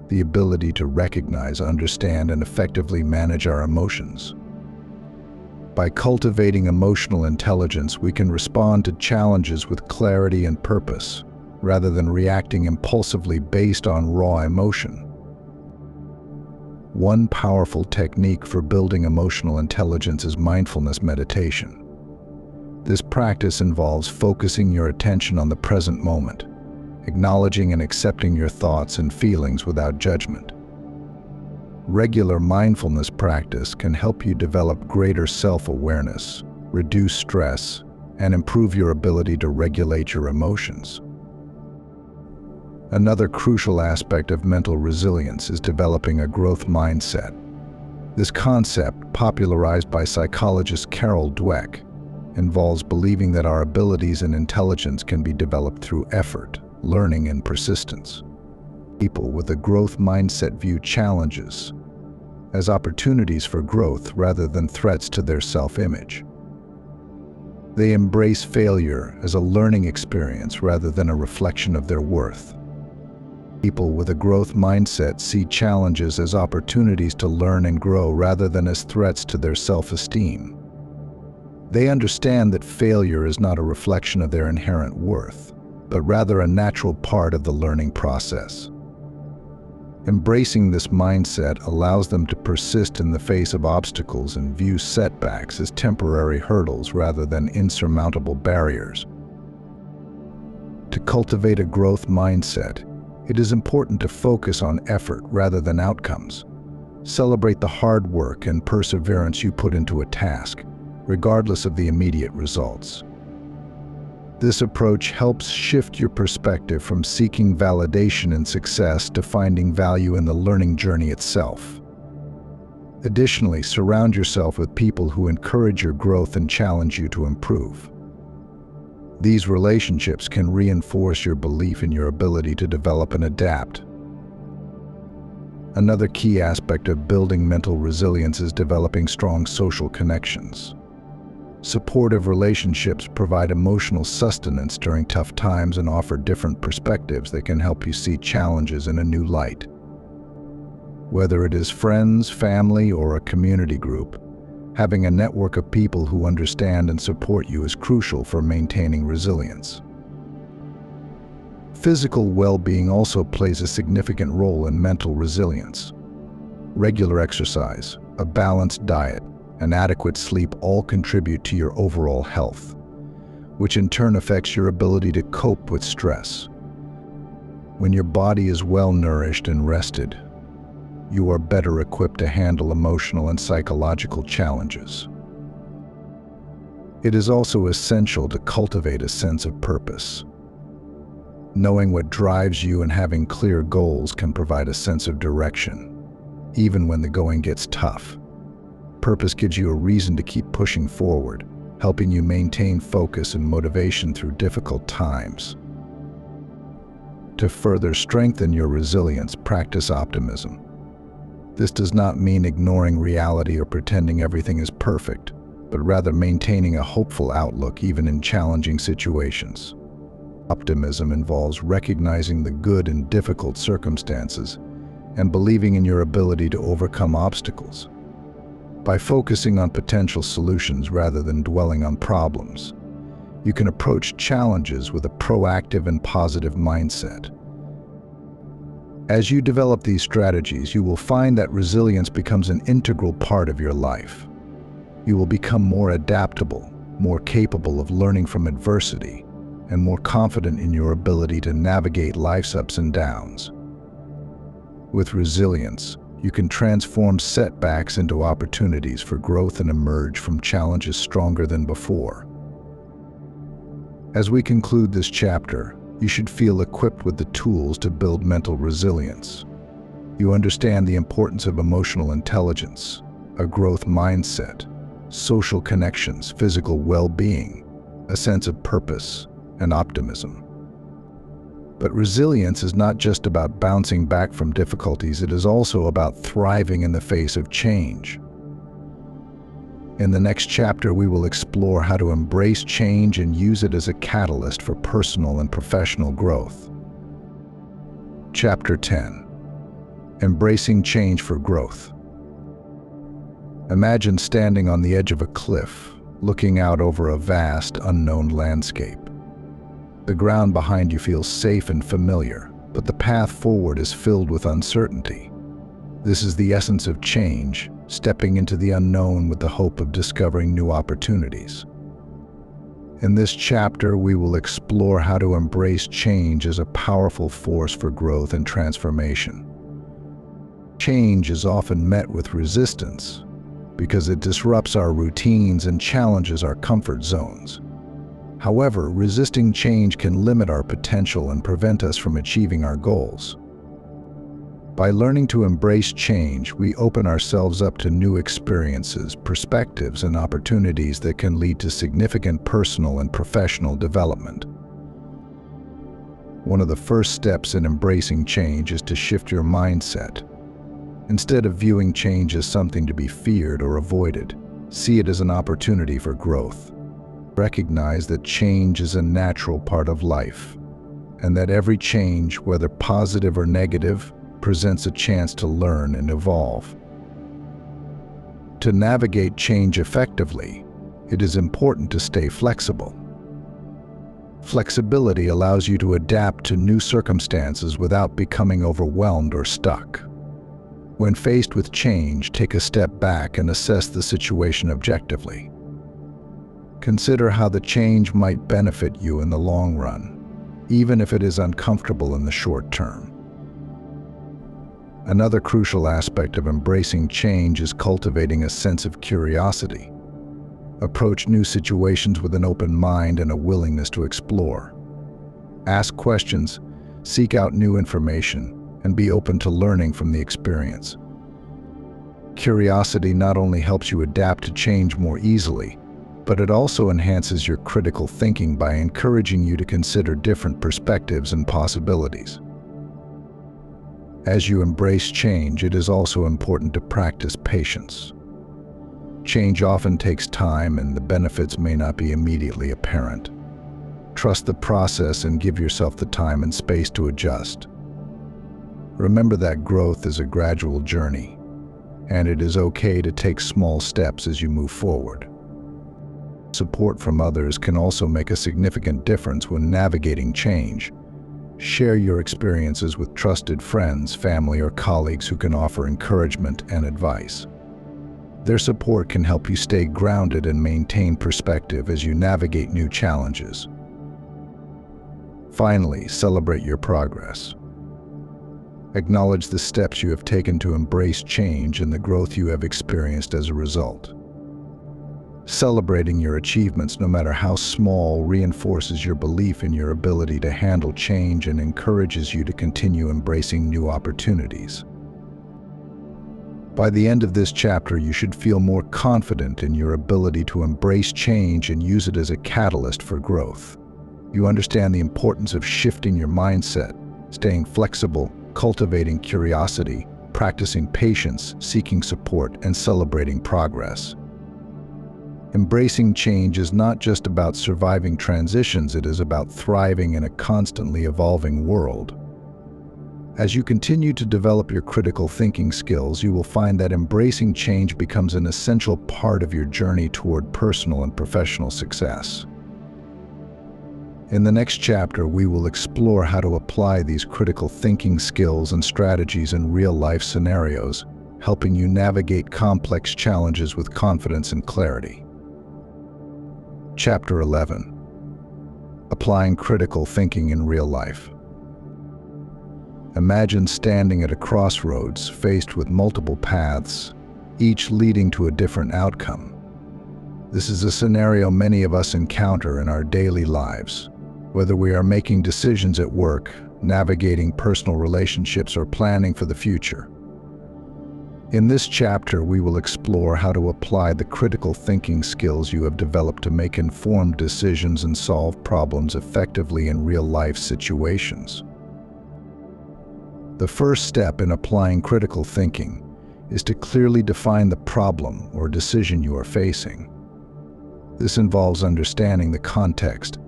the ability to recognize, understand, and effectively manage our emotions. By cultivating emotional intelligence, we can respond to challenges with clarity and purpose, rather than reacting impulsively based on raw emotion. One powerful technique for building emotional intelligence is mindfulness meditation. This practice involves focusing your attention on the present moment, acknowledging and accepting your thoughts and feelings without judgment. Regular mindfulness practice can help you develop greater self-awareness, reduce stress, and improve your ability to regulate your emotions. Another crucial aspect of mental resilience is developing a growth mindset. This concept, popularized by psychologist Carol Dweck, involves believing that our abilities and intelligence can be developed through effort, learning, and persistence. People with a growth mindset view challenges as opportunities for growth rather than threats to their self-image. They embrace failure as a learning experience rather than a reflection of their worth. People with a growth mindset see challenges as opportunities to learn and grow rather than as threats to their self-esteem. They understand that failure is not a reflection of their inherent worth, but rather a natural part of the learning process. Embracing this mindset allows them to persist in the face of obstacles and view setbacks as temporary hurdles rather than insurmountable barriers. To cultivate a growth mindset, it is important to focus on effort rather than outcomes. Celebrate the hard work and perseverance you put into a task, regardless of the immediate results. This approach helps shift your perspective from seeking validation and success to finding value in the learning journey itself. Additionally, surround yourself with people who encourage your growth and challenge you to improve. These relationships can reinforce your belief in your ability to develop and adapt. Another key aspect of building mental resilience is developing strong social connections. Supportive relationships provide emotional sustenance during tough times and offer different perspectives that can help you see challenges in a new light. Whether it is friends, family, or a community group, having a network of people who understand and support you is crucial for maintaining resilience. Physical well-being also plays a significant role in mental resilience. Regular exercise, a balanced diet, and adequate sleep all contribute to your overall health, which in turn affects your ability to cope with stress. When your body is well nourished and rested, you are better equipped to handle emotional and psychological challenges. It is also essential to cultivate a sense of purpose. Knowing what drives you and having clear goals can provide a sense of direction, even when the going gets tough. Purpose gives you a reason to keep pushing forward, helping you maintain focus and motivation through difficult times. To further strengthen your resilience, practice optimism. This does not mean ignoring reality or pretending everything is perfect, but rather maintaining a hopeful outlook even in challenging situations. Optimism involves recognizing the good in difficult circumstances and believing in your ability to overcome obstacles. By focusing on potential solutions rather than dwelling on problems, you can approach challenges with a proactive and positive mindset. As you develop these strategies, you will find that resilience becomes an integral part of your life. You will become more adaptable, more capable of learning from adversity, and more confident in your ability to navigate life's ups and downs. With resilience, you can transform setbacks into opportunities for growth and emerge from challenges stronger than before. As we conclude this chapter, you should feel equipped with the tools to build mental resilience. You understand the importance of emotional intelligence, a growth mindset, social connections, physical well-being, a sense of purpose, and optimism. But resilience is not just about bouncing back from difficulties, it is also about thriving in the face of change. In the next chapter, we will explore how to embrace change and use it as a catalyst for personal and professional growth. Chapter 10. Embracing change for growth. Imagine standing on the edge of a cliff, looking out over a vast, unknown landscape. The ground behind you feels safe and familiar, but the path forward is filled with uncertainty. This is the essence of change, stepping into the unknown with the hope of discovering new opportunities. In this chapter, we will explore how to embrace change as a powerful force for growth and transformation. Change is often met with resistance because it disrupts our routines and challenges our comfort zones. However, resisting change can limit our potential and prevent us from achieving our goals. By learning to embrace change, we open ourselves up to new experiences, perspectives, and opportunities that can lead to significant personal and professional development. One of the first steps in embracing change is to shift your mindset. Instead of viewing change as something to be feared or avoided, see it as an opportunity for growth. Recognize that change is a natural part of life, and that every change, whether positive or negative, presents a chance to learn and evolve. To navigate change effectively, it is important to stay flexible. Flexibility allows you to adapt to new circumstances without becoming overwhelmed or stuck. When faced with change, take a step back and assess the situation objectively. Consider how the change might benefit you in the long run, even if it is uncomfortable in the short term. Another crucial aspect of embracing change is cultivating a sense of curiosity. Approach new situations with an open mind and a willingness to explore. Ask questions, seek out new information, and be open to learning from the experience. Curiosity not only helps you adapt to change more easily, but it also enhances your critical thinking by encouraging you to consider different perspectives and possibilities. As you embrace change, it is also important to practice patience. Change often takes time, and the benefits may not be immediately apparent. Trust the process and give yourself the time and space to adjust. Remember that growth is a gradual journey, and it is okay to take small steps as you move forward. Support from others can also make a significant difference when navigating change. Share your experiences with trusted friends, family, or colleagues who can offer encouragement and advice. Their support can help you stay grounded and maintain perspective as you navigate new challenges. Finally, celebrate your progress. Acknowledge the steps you have taken to embrace change and the growth you have experienced as a result. Celebrating your achievements, no matter how small, reinforces your belief in your ability to handle change and encourages you to continue embracing new opportunities. By the end of this chapter, you should feel more confident in your ability to embrace change and use it as a catalyst for growth. You understand the importance of shifting your mindset, staying flexible, cultivating curiosity, practicing patience, seeking support, and celebrating progress. Embracing change is not just about surviving transitions, it is about thriving in a constantly evolving world. As you continue to develop your critical thinking skills, you will find that embracing change becomes an essential part of your journey toward personal and professional success. In the next chapter, we will explore how to apply these critical thinking skills and strategies in real-life scenarios, helping you navigate complex challenges with confidence and clarity. Chapter 11. Applying critical thinking in real life. Imagine standing at a crossroads, faced with multiple paths, each leading to a different outcome. This is a scenario many of us encounter in our daily lives. Whether we are making decisions at work, navigating personal relationships, or planning for the future. In this chapter, we will explore how to apply the critical thinking skills you have developed to make informed decisions and solve problems effectively in real-life situations. The first step in applying critical thinking is to clearly define the problem or decision you are facing. This involves understanding the context,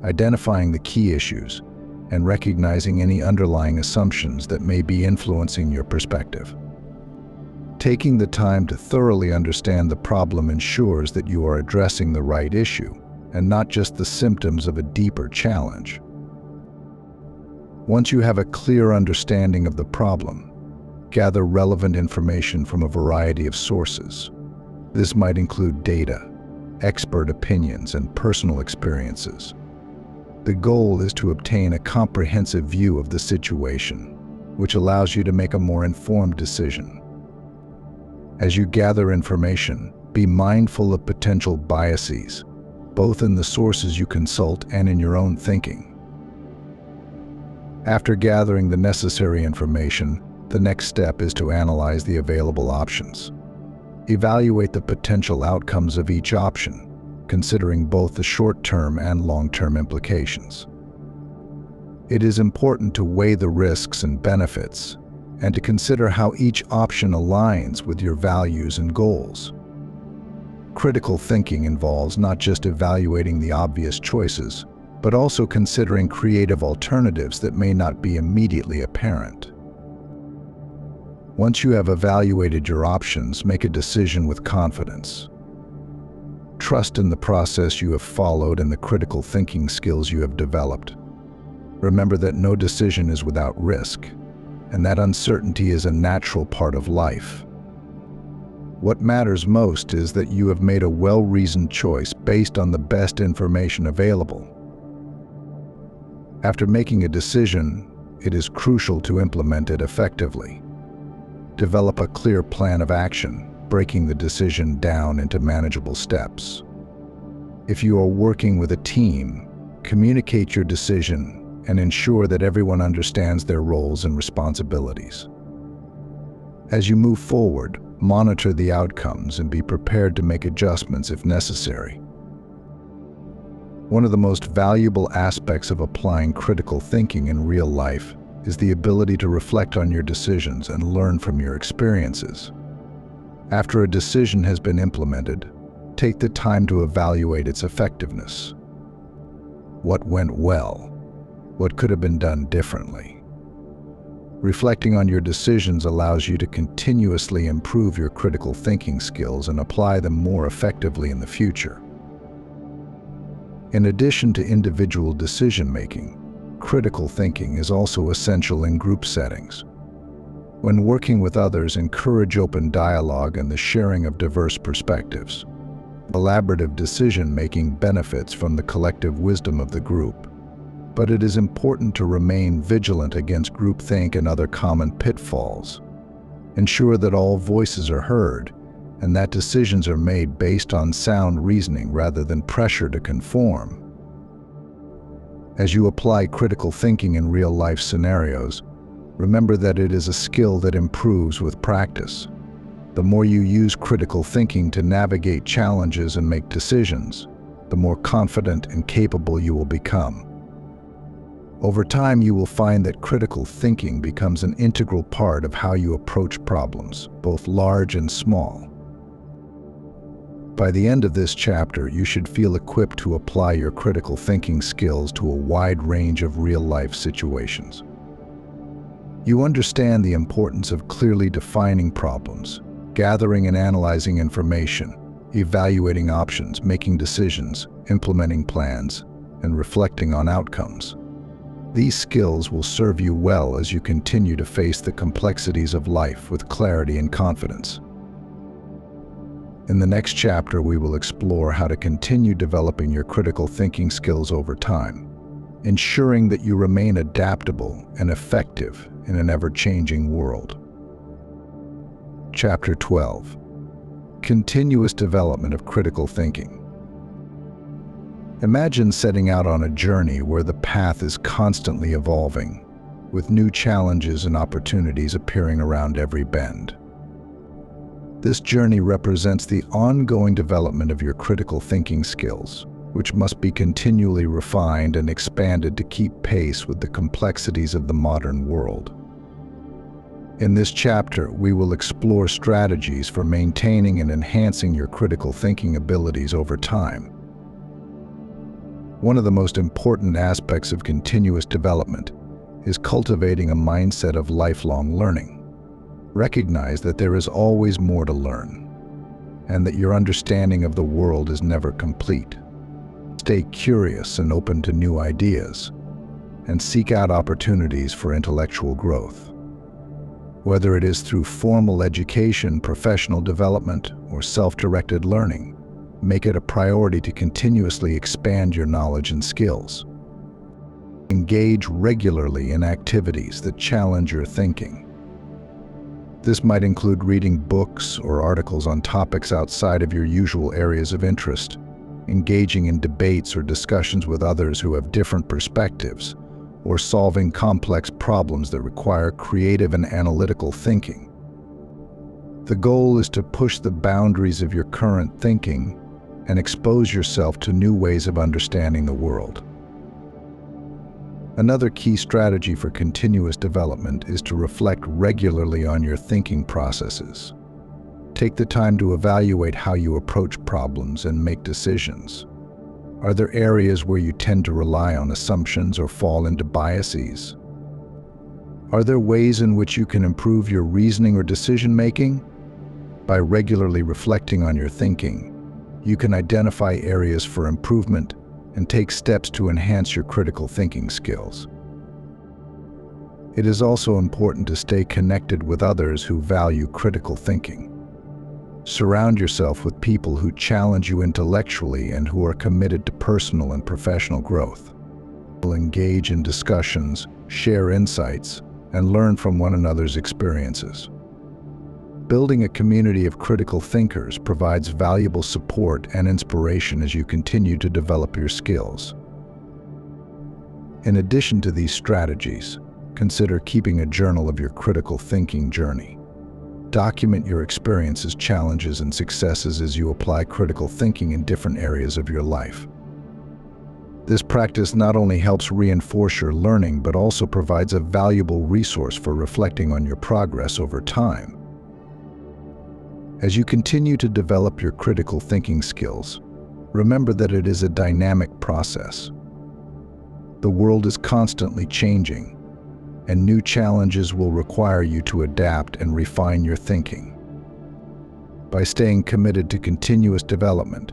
identifying the key issues, and recognizing any underlying assumptions that may be influencing your perspective. Taking the time to thoroughly understand the problem ensures that you are addressing the right issue, and not just the symptoms of a deeper challenge. Once you have a clear understanding of the problem, gather relevant information from a variety of sources. This might include data, expert opinions, and personal experiences. The goal is to obtain a comprehensive view of the situation, which allows you to make a more informed decision. As you gather information, be mindful of potential biases, both in the sources you consult and in your own thinking. After gathering the necessary information, the next step is to analyze the available options. Evaluate the potential outcomes of each option, considering both the short-term and long-term implications. It is important to weigh the risks and benefits, and to consider how each option aligns with your values and goals. Critical thinking involves not just evaluating the obvious choices, but also considering creative alternatives that may not be immediately apparent. Once you have evaluated your options, make a decision with confidence. Trust in the process you have followed and the critical thinking skills you have developed. Remember that no decision is without risk, and that uncertainty is a natural part of life. What matters most is that you have made a well-reasoned choice based on the best information available. After making a decision, it is crucial to implement it effectively. Develop a clear plan of action, breaking the decision down into manageable steps. If you are working with a team, communicate your decision and ensure that everyone understands their roles and responsibilities. As you move forward, monitor the outcomes and be prepared to make adjustments if necessary. One of the most valuable aspects of applying critical thinking in real life is the ability to reflect on your decisions and learn from your experiences. After a decision has been implemented, take the time to evaluate its effectiveness. What went well? What could have been done differently? Reflecting on your decisions allows you to continuously improve your critical thinking skills and apply them more effectively in the future. In addition to individual decision-making, critical thinking is also essential in group settings. When working with others, encourage open dialogue and the sharing of diverse perspectives. Collaborative decision-making benefits from the collective wisdom of the group, but it is important to remain vigilant against groupthink and other common pitfalls. Ensure that all voices are heard and that decisions are made based on sound reasoning rather than pressure to conform. As you apply critical thinking in real-life scenarios, remember that it is a skill that improves with practice. The more you use critical thinking to navigate challenges and make decisions, the more confident and capable you will become. Over time, you will find that critical thinking becomes an integral part of how you approach problems, both large and small. By the end of this chapter, you should feel equipped to apply your critical thinking skills to a wide range of real-life situations. You understand the importance of clearly defining problems, gathering and analyzing information, evaluating options, making decisions, implementing plans, and reflecting on outcomes. These skills will serve you well as you continue to face the complexities of life with clarity and confidence. In the next chapter, we will explore how to continue developing your critical thinking skills over time, ensuring that you remain adaptable and effective in an ever-changing world. Chapter 12. Continuous development of critical thinking. Imagine setting out on a journey where the path is constantly evolving, with new challenges and opportunities appearing around every bend. This journey represents the ongoing development of your critical thinking skills, which must be continually refined and expanded to keep pace with the complexities of the modern world. In this chapter, we will explore strategies for maintaining and enhancing your critical thinking abilities over time. One of the most important aspects of continuous development is cultivating a mindset of lifelong learning. Recognize that there is always more to learn, and that your understanding of the world is never complete. Stay curious and open to new ideas, and seek out opportunities for intellectual growth. Whether it is through formal education, professional development, or self-directed learning, make it a priority to continuously expand your knowledge and skills. Engage regularly in activities that challenge your thinking. This might include reading books or articles on topics outside of your usual areas of interest, engaging in debates or discussions with others who have different perspectives, or solving complex problems that require creative and analytical thinking. The goal is to push the boundaries of your current thinking and expose yourself to new ways of understanding the world. Another key strategy for continuous development is to reflect regularly on your thinking processes. Take the time to evaluate how you approach problems and make decisions. Are there areas where you tend to rely on assumptions or fall into biases? Are there ways in which you can improve your reasoning or decision-making? By regularly reflecting on your thinking, you can identify areas for improvement and take steps to enhance your critical thinking skills. It is also important to stay connected with others who value critical thinking. Surround yourself with people who challenge you intellectually and who are committed to personal and professional growth. Engage in discussions, share insights, and learn from one another's experiences. Building a community of critical thinkers provides valuable support and inspiration as you continue to develop your skills. In addition to these strategies, consider keeping a journal of your critical thinking journey. Document your experiences, challenges, and successes as you apply critical thinking in different areas of your life. This practice not only helps reinforce your learning, but also provides a valuable resource for reflecting on your progress over time. As you continue to develop your critical thinking skills, remember that it is a dynamic process. The world is constantly changing, and new challenges will require you to adapt and refine your thinking. By staying committed to continuous development,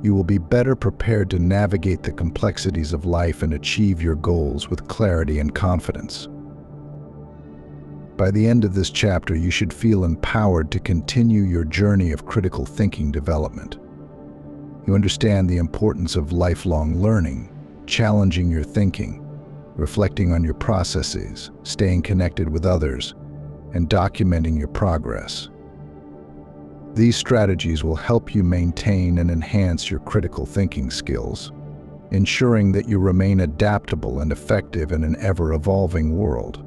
you will be better prepared to navigate the complexities of life and achieve your goals with clarity and confidence. By the end of this chapter, you should feel empowered to continue your journey of critical thinking development. You understand the importance of lifelong learning, challenging your thinking, reflecting on your processes, staying connected with others, and documenting your progress. These strategies will help you maintain and enhance your critical thinking skills, ensuring that you remain adaptable and effective in an ever-evolving world.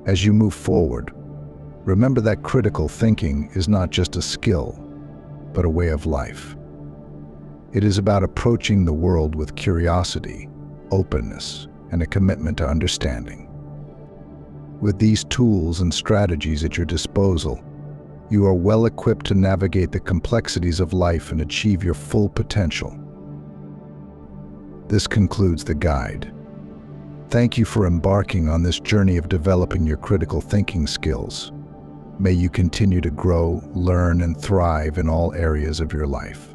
As you move forward, Remember that critical thinking is not just a skill, but a way of life. It is about approaching the world with curiosity, openness, and a commitment to understanding. With these tools and strategies at your disposal, you are well equipped to navigate the complexities of life and achieve your full potential. This concludes the guide. Thank you for embarking on this journey of developing your critical thinking skills. May you continue to grow, learn, and thrive in all areas of your life.